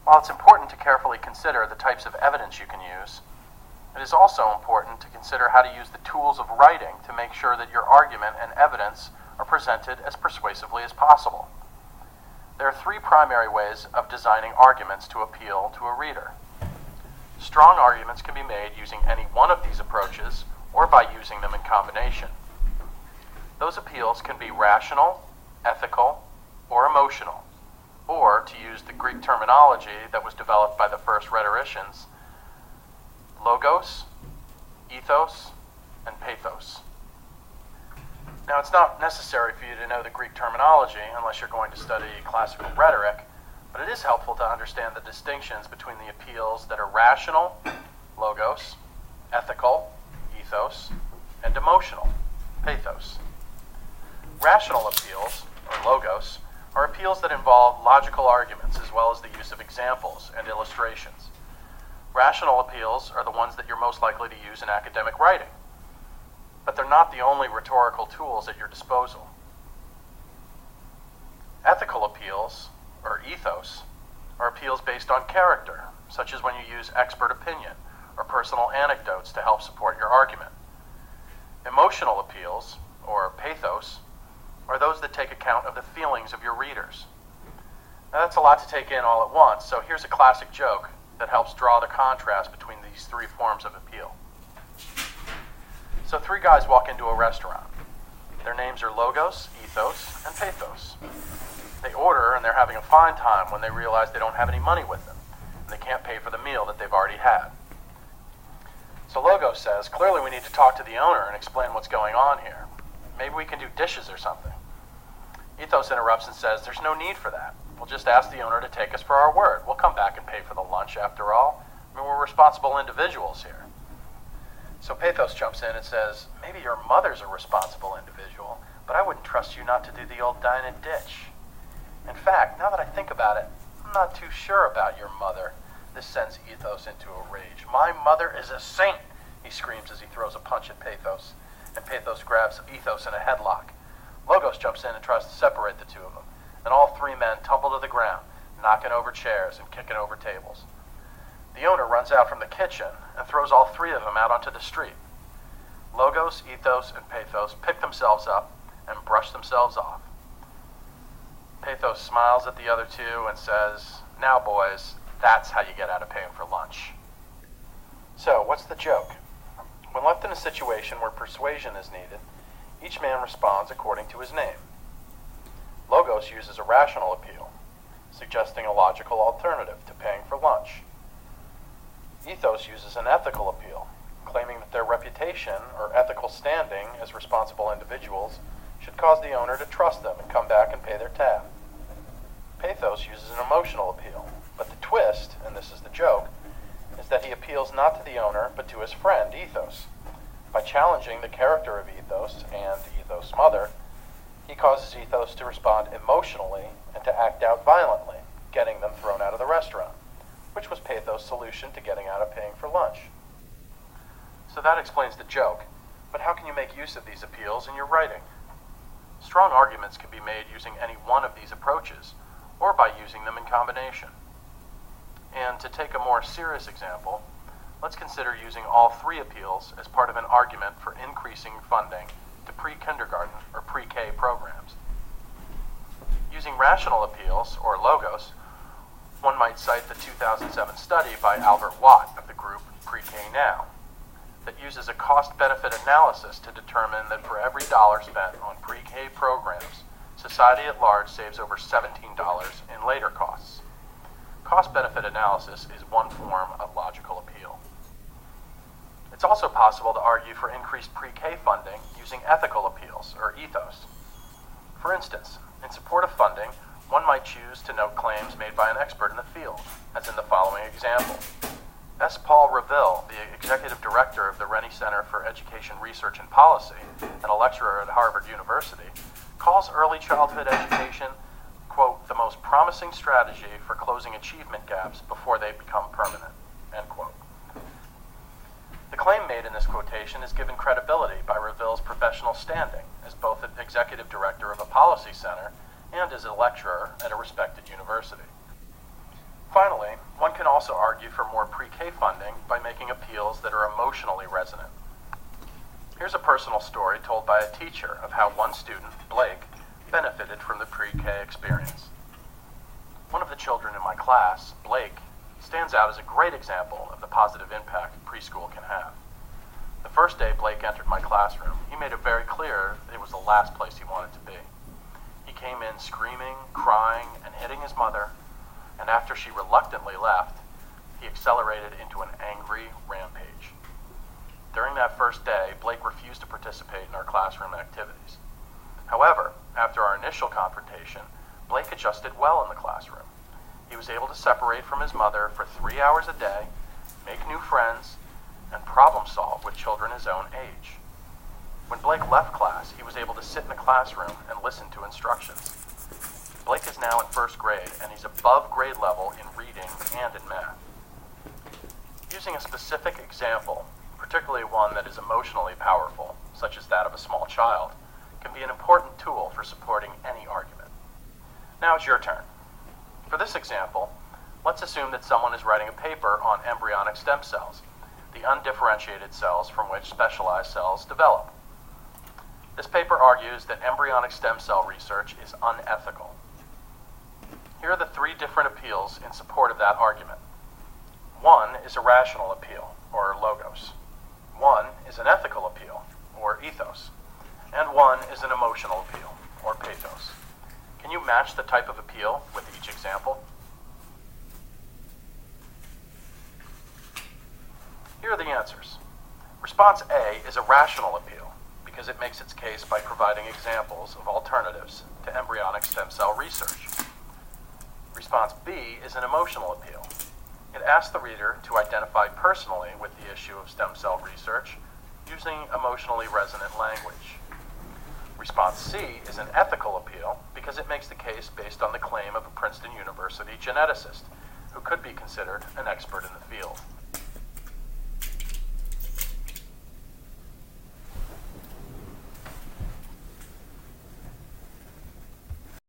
While it's important to carefully consider the types of evidence you can use, it is also important to consider how to use the tools of writing to make sure that your argument and evidence are presented as persuasively as possible. There are three primary ways of designing arguments to appeal to a reader. Strong arguments can be made using any one of these approaches or by using them in combination. Those appeals can be rational, ethical, or emotional, or, to use the Greek terminology that was developed by the first rhetoricians, logos, ethos, and pathos. Now, it's not necessary for you to know the Greek terminology unless you're going to study classical rhetoric, but it is helpful to understand the distinctions between the appeals that are rational, logos, ethical, ethos, and emotional, pathos. Rational appeals, or logos, are appeals that involve logical arguments as well as the use of examples and illustrations. Rational appeals are the ones that you're most likely to use in academic writing, but they're not the only rhetorical tools at your disposal. Ethical appeals, or ethos, are appeals based on character, such as when you use expert opinion or personal anecdotes to help support your argument. Emotional appeals, or pathos, are those that take account of the feelings of your readers. Now, that's a lot to take in all at once, so here's a classic joke that helps draw the contrast between these three forms of appeal. So three guys walk into a restaurant. Their names are Logos, Ethos, and Pathos. They order and they're having a fine time when they realize they don't have any money with them, and they can't pay for the meal that they've already had. So Logos says, clearly we need to talk to the owner and explain what's going on here. Maybe we can do dishes or something. Ethos interrupts and says, there's no need for that. We'll just ask the owner to take us for our word. We'll come back and pay for the lunch after all. I mean, we're responsible individuals here. So Pathos jumps in and says, maybe your mother's a responsible individual, but I wouldn't trust you not to do the old dine and ditch. In fact, now that I think about it, I'm not too sure about your mother. This sends Ethos into a rage. My mother is a saint, he screams as he throws a punch at Pathos, and Pathos grabs Ethos in a headlock. Logos jumps in and tries to separate the two of them, and all three men tumble to the ground, knocking over chairs and kicking over tables. The owner runs out from the kitchen and throws all three of them out onto the street. Logos, Ethos, and Pathos pick themselves up and brush themselves off. Pathos smiles at the other two and says, now boys, that's how you get out of paying for lunch. So, what's the joke? When left in a situation where persuasion is needed, each man responds according to his name. Logos uses a rational appeal, suggesting a logical alternative to paying for lunch. Ethos uses an ethical appeal, claiming that their reputation or ethical standing as responsible individuals should cause the owner to trust them and come back and pay their tab. Pathos uses an emotional appeal, but the twist, and this is the joke, is that he appeals not to the owner but to his friend, Ethos. By challenging the character of Ethos and Ethos' mother, he causes Ethos to respond emotionally and to act out violently, getting them thrown out of the restaurant, which was Pathos' solution to getting out of paying for lunch. So that explains the joke, but how can you make use of these appeals in your writing? Strong arguments can be made using any one of these approaches, or by using them in combination. And to take a more serious example, let's consider using all three appeals as part of an argument for increasing funding to pre-kindergarten or pre-K programs. Using rational appeals, or logos, one might cite the 2007 study by Albert Watt of the group Pre-K Now that uses a cost-benefit analysis to determine that for every dollar spent on pre-K programs, society at large saves over $17 in later costs. Cost-benefit analysis is one form of logical appeal. It's also possible to argue for increased pre-K funding using ethical appeals, or ethos. For instance, in support of funding, one might choose to note claims made by an expert in the field, as in the following example. S. Paul Reville, the executive director of the Rennie Center for Education Research and Policy and a lecturer at Harvard University, calls early childhood education, quote, the most promising strategy for closing achievement gaps before they become permanent, end quote. The claim made in this quotation is given credibility by Reville's professional standing as both an executive director of a policy center and as a lecturer at a respected university. Finally, one can also argue for more pre-K funding by making appeals that are emotionally resonant. Here's a personal story told by a teacher of how one student, Blake, benefited from the pre-K experience. One of the children in my class, Blake, stands out as a great example of the positive impact preschool can have. The first day Blake entered my classroom, he made it very clear it was the last place he wanted to be. He came in screaming, crying, and hitting his mother, and after she reluctantly left, he accelerated into an angry rampage. During that first day, Blake refused to participate in our classroom activities. However, after our initial confrontation, Blake adjusted well in the classroom. He was able to separate from his mother for 3 hours a day, make new friends, and problem solve with children his own age. When Blake left class, he was able to sit in the classroom and listen to instructions. Blake is now in first grade, and he's above grade level in reading and in math. Using a specific example, particularly one that is emotionally powerful, such as that of a small child, can be an important tool for supporting any argument. Now it's your turn. For this example, let's assume that someone is writing a paper on embryonic stem cells, the undifferentiated cells from which specialized cells develop. This paper argues that embryonic stem cell research is unethical. Here are the 3 different appeals in support of that argument. 1 is a rational appeal, or logos. 1 is an ethical appeal, or ethos. And 1 is an emotional appeal, or pathos. Can you match the type of appeal with each example? Here are the answers. Response A is a rational appeal because it makes its case by providing examples of alternatives to embryonic stem cell research. Response B is an emotional appeal. It asks the reader to identify personally with the issue of stem cell research using emotionally resonant language. Response C is an ethical appeal because it makes the case based on the claim of a Princeton University geneticist who could be considered an expert in the field.